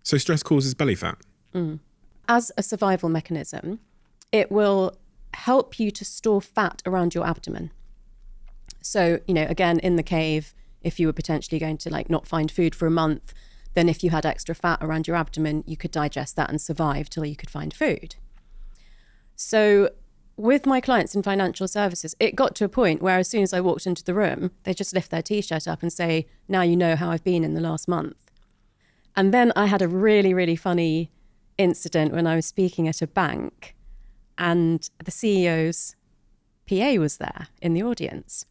So stress causes belly fat? As a survival mechanism, it will help you to store fat around your abdomen. So, again, in the cave, if you were potentially going to not find food for a month, then if you had extra fat around your abdomen, you could digest that and survive till you could find food. So with my clients in financial services, it got to a point where as soon as I walked into the room, they just lift their T-shirt up and say, now you know how I've been in the last month. And then I had a really, really funny incident when I was speaking at a bank, and the CEO's PA was there in the audience.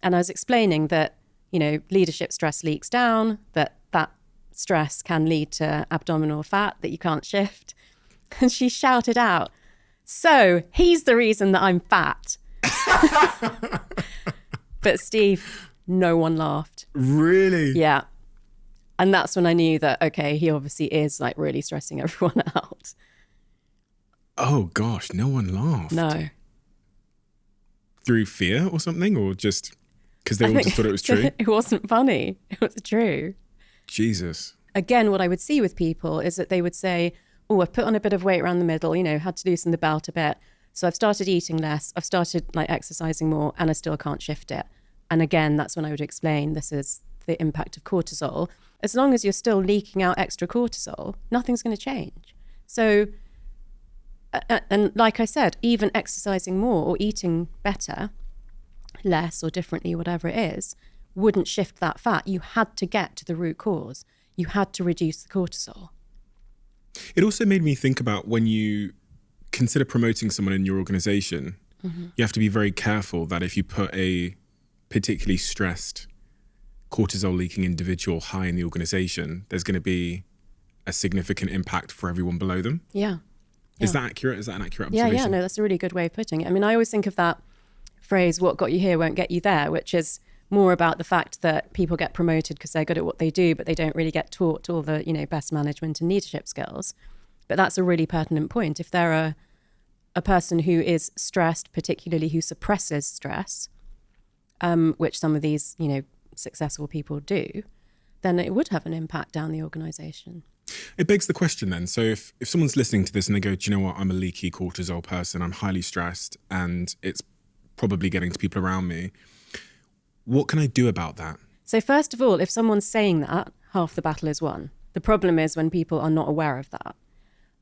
And I was explaining that, leadership stress leaks down, that stress can lead to abdominal fat that you can't shift. And she shouted out, so he's the reason that I'm fat. But Steve, no one laughed. Really? Yeah. And that's when I knew that, okay, he obviously is really stressing everyone out. Oh gosh, no one laughed. No. Through fear or something, or just because they all just thought it was true? It wasn't funny. It was true. Jesus. Again, what I would see with people is that they would say, oh, I've put on a bit of weight around the middle, had to loosen the belt a bit. So I've started eating less. I've started exercising more, and I still can't shift it. And again, that's when I would explain this is the impact of cortisol. As long as you're still leaking out extra cortisol, nothing's going to change. So, and like I said, even exercising more or eating better, less or differently, whatever it is, wouldn't shift that fat. You had to get to the root cause. You had to reduce the cortisol. It also made me think about when you consider promoting someone in your organization, you have to be very careful that if you put a particularly stressed, cortisol leaking individual high in the organization, there's going to be a significant impact for everyone below them. Yeah. Is that accurate? Is that an accurate observation? Yeah, no, that's a really good way of putting it. I mean, I always think of that phrase, what got you here won't get you there, which is more about the fact that people get promoted because they're good at what they do, but they don't really get taught all the, best management and leadership skills. But that's a really pertinent point. If they're a person who is stressed, particularly who suppresses stress, which some of these, successful people do, then it would have an impact down the organisation. It begs the question then. So if someone's listening to this and they go, do you know what, I'm a leaky cortisol person, I'm highly stressed, and it's probably getting to people around me, what can I do about that? So first of all, if someone's saying that, half the battle is won. The problem is when people are not aware of that.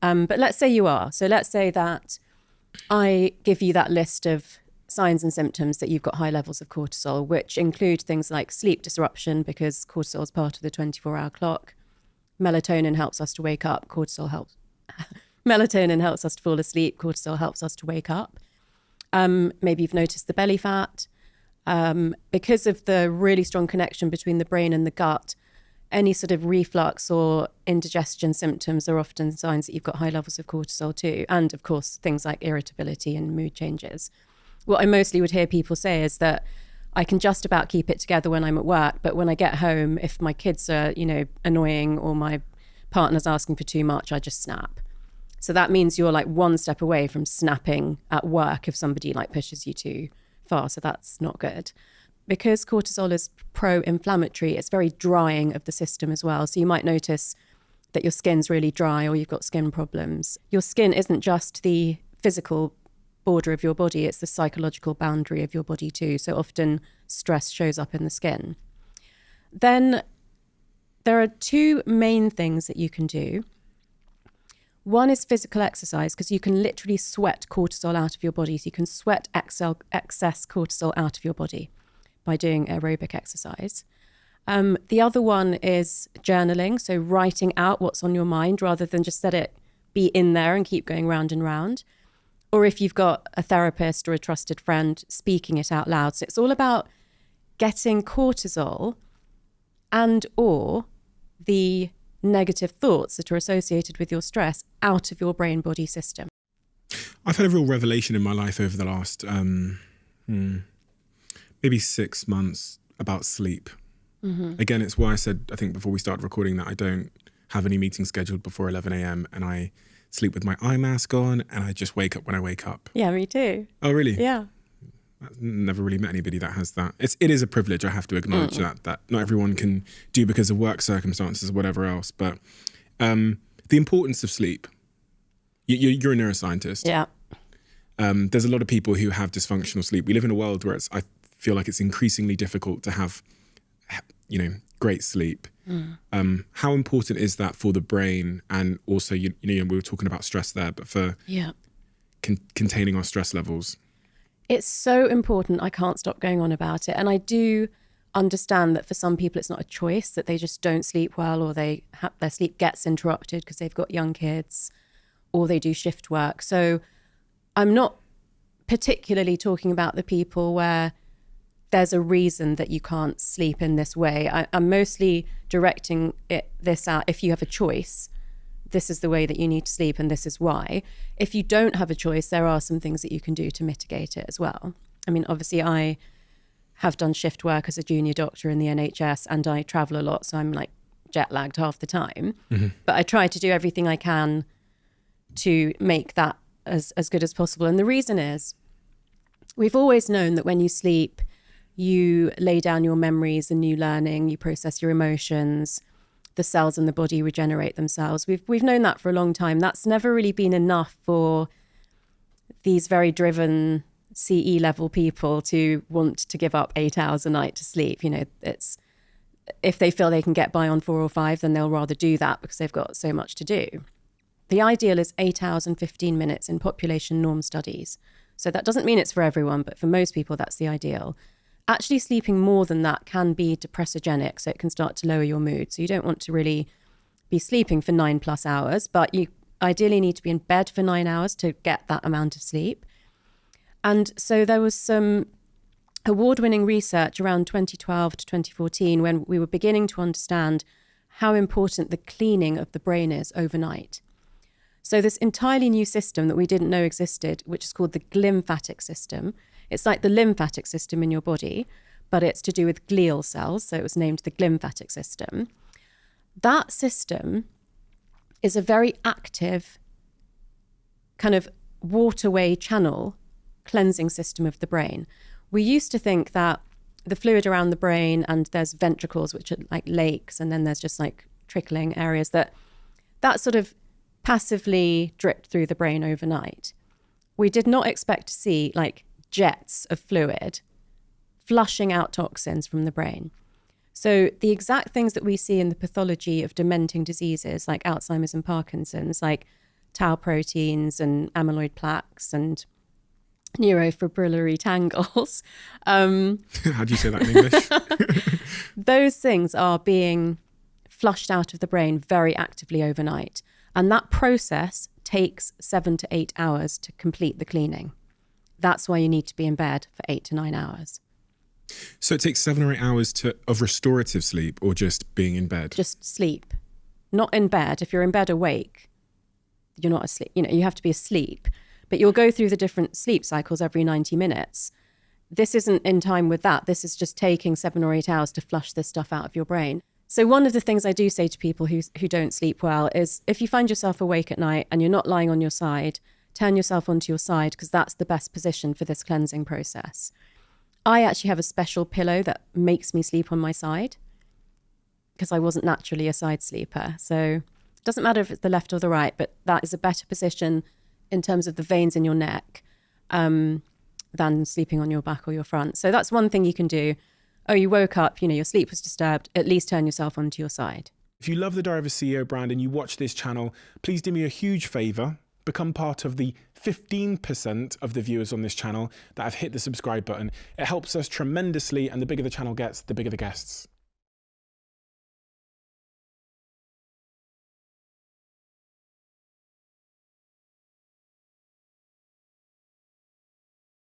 But let's say you are. So let's say that I give you that list of signs and symptoms that you've got high levels of cortisol, which include things like sleep disruption, because cortisol is part of the 24-hour clock. Melatonin helps us to wake up. Melatonin helps us to fall asleep. Cortisol helps us to wake up. Maybe you've noticed the belly fat. Because of the really strong connection between the brain and the gut, any sort of reflux or indigestion symptoms are often signs that you've got high levels of cortisol too. And of course, things like irritability and mood changes. What I mostly would hear people say is that I can just about keep it together when I'm at work, but when I get home, if my kids are, annoying or my partner's asking for too much, I just snap. So that means you're one step away from snapping at work if somebody pushes you too far. So that's not good. Because cortisol is pro-inflammatory, it's very drying of the system as well. So you might notice that your skin's really dry or you've got skin problems. Your skin isn't just the physical border of your body, it's the psychological boundary of your body too. So often stress shows up in the skin. Then there are two main things that you can do. One is physical exercise, because you can literally sweat cortisol out of your body. So you can sweat excess cortisol out of your body by doing aerobic exercise. The other one is journaling, so writing out what's on your mind rather than just let it be in there and keep going round and round. Or if you've got a therapist or a trusted friend, speaking it out loud. So it's all about getting cortisol and or the negative thoughts that are associated with your stress out of your brain-body system. I've had a real revelation in my life over the last maybe 6 months about sleep. Again, it's why I said, I think before we started recording, that I don't have any meetings scheduled before 11 a.m. and I sleep with my eye mask on and I just wake up when I wake up. Yeah, me too. Oh, really? Yeah. I've never really met anybody that has that. It is a privilege, I have to acknowledge that not everyone can do because of work circumstances or whatever else. But The importance of sleep. You're a neuroscientist. Yeah. There's a lot of people who have dysfunctional sleep. We live in a world where I feel like it's increasingly difficult to have, great sleep. How important is that for the brain? And also, we were talking about stress there, but for containing our stress levels. It's so important. I can't stop going on about it. And I do understand that for some people, it's not a choice, that they just don't sleep well, or their sleep gets interrupted because they've got young kids, or they do shift work. So I'm not particularly talking about the people where there's a reason that you can't sleep in this way. I'm mostly directing this out. If you have a choice, this is the way that you need to sleep and this is why. If you don't have a choice, there are some things that you can do to mitigate it as well. I mean, obviously I have done shift work as a junior doctor in the NHS and I travel a lot, so I'm like jet lagged half the time. But I try to do everything I can to make that as good as possible. And the reason is, we've always known that when you sleep, you lay down your memories and new learning, you process your emotions, the cells in the body regenerate themselves. We've known that for a long time. That's never really been enough for these very driven CE level people to want to give up 8 hours a night to sleep. It's, if they feel they can get by on 4 or 5, then they'll rather do that because they've got so much to do. The ideal is 8 hours and 15 minutes in population norm studies. So that doesn't mean it's for everyone, but for most people, that's the ideal. Actually sleeping more than that can be depressogenic, so it can start to lower your mood. So you don't want to really be sleeping for 9+ hours, but you ideally need to be in bed for 9 hours to get that amount of sleep. And so there was some award-winning research around 2012 to 2014 when we were beginning to understand how important the cleaning of the brain is overnight. So this entirely new system that we didn't know existed, which is called the glymphatic system. It's like the lymphatic system in your body, but it's to do with glial cells. So it was named the glymphatic system. That system is a very active kind of waterway channel cleansing system of the brain. We used to think that the fluid around the brain, and there's ventricles, which are like lakes, and then there's just like trickling areas, that sort of passively dripped through the brain overnight. We did not expect to see like jets of fluid flushing out toxins from the brain. So the exact things that we see in the pathology of dementing diseases like Alzheimer's and Parkinson's, like tau proteins and amyloid plaques and neurofibrillary tangles. How do you say that in English? Those things are being flushed out of the brain very actively overnight. And that process takes 7 to 8 hours to complete the cleaning. That's why you need to be in bed for 8 to 9 hours. So it takes 7 or 8 hours of restorative sleep, or just being in bed? Just sleep. Not in bed. If you're in bed awake, you're not asleep. You have to be asleep. But you'll go through the different sleep cycles every 90 minutes. This isn't in time with that. This is just taking 7 or 8 hours to flush this stuff out of your brain. So one of the things I do say to people who don't sleep well is, if you find yourself awake at night and you're not lying on your side, turn yourself onto your side, because that's the best position for this cleansing process. I actually have a special pillow that makes me sleep on my side because I wasn't naturally a side sleeper. So it doesn't matter if it's the left or the right, but that is a better position in terms of the veins in your neck than sleeping on your back or your front. So that's one thing you can do. Oh, you woke up, your sleep was disturbed, at least turn yourself onto your side. If you love the Diary of a CEO brand and you watch this channel, please do me a huge favor. Become part of the 15% of the viewers on this channel that have hit the subscribe button. It helps us tremendously, and the bigger the channel gets, the bigger the guests.